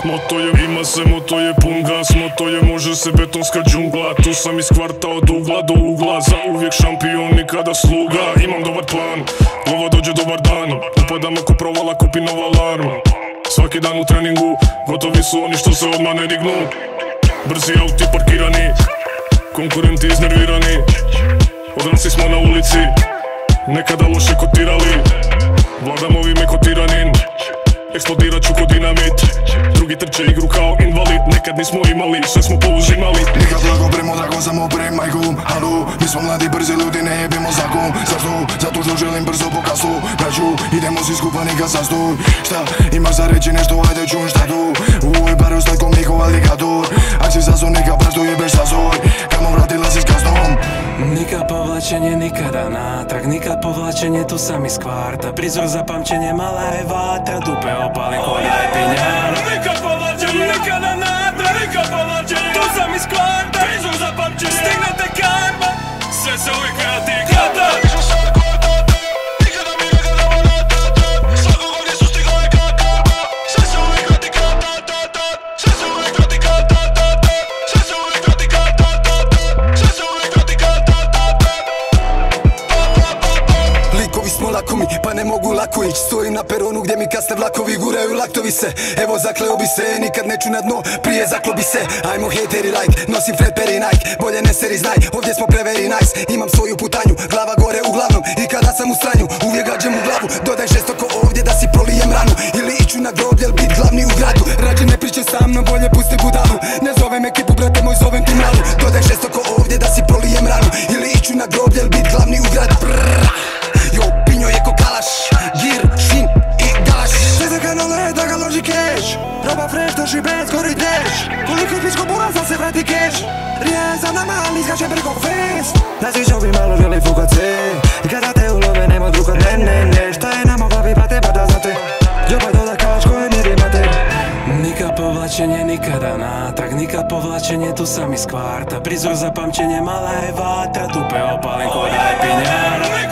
Moto je ima se, moto je pun gas, moto je može se betonska džungla. Tu sam iz kvarta od ugla do ugla, za uvijek šampion, nikada sluga. Imam dobar plan, lova dođe dobar dan, upadam ako provala, kupi nova alarm. Svaki dan u treningu, gotovi su oni što se odmah ne dignu. Brzi auti parkirani, konkurenti iznervirani. Odrasli smo na ulici, nekada loše kotirali. Vladam ovime ko tiranin, eksplodirat ću ko dinamit. Drugi trče igru kao invalid, nekad nismo imali, sve smo pouzimali. Nikad blago premo zakon, samo premaj gum. Halu, mi smo mladi, brzi ljudi, ne jebimo zakon. Zašto? Zato što želim brzo po kasu. Braću, idemo svi skupa, nikad zastuj. Šta, imaš za reći nešto, ajde čujem šta tu. U ovoj bar ostaj ko njihov aligator. Ak si zazor, neka praštu jebeš zazor. Kamo vratila si s kaznom. Nikad povlačenje, nikada natrag. Nikad povlačenje, tu sam iz kvarta. Prizor za pamćenje, mala je vatra. Dupe opalim ko daj pinjara. Nikad povlačenje, nikada natrag. Nikad povlačenje, tu sam iz kvarta. Prizor za pamćenje, stignete karma. Sve se uvijek vrati kada. Lakomi, pa ne mogu lako ić. Stojim na peronu gdje mi kasne vlakovi, guraju laktovi se. Evo zakleo bi se, nikad neću na dno, prije zaklo bi se. Ajmo hateri like, nosim Fred Perry Nike. Bolje ne seri znaj, ovdje smo preveri nice. Imam svoju putanju, glava gore uglavnom. I kada sam u stranju, uvijek gađem u glavu. Dodaj žestoko ovdje da si prolijem ranu. Ili iću na groblje, bit glavni u gradu. Rađe ne pričaj sa mnom, bolje pusti budalu. Ne zovem ekipu, brate moj, zovem ti mralu. Dodaj žestoko ovdje da si prolijem ranu. Ili iću na groblje, bit glavni u gradu. Jo, pinjo je ko kalaš, gir, šin i galaš. Sve za kanale da ga loži keš. Roba fresh, doši bez, gori deš. Koliko pičko buraza se vrati keš. Rijeza na mali, skače preko fest. Nazišovi malo žele fukat se. I kada te ulove nema druga, ne. Šta je nama glavi, brate, bar da znate. Jobaj doda kalaš koje mjeri imate. Nikad povlačenje, nikada natrag. Nikad povlačenje, tu sam iz kvarta. Prizor za pamćenje, mala je vatra. Dupe opalim ko daj pinjara.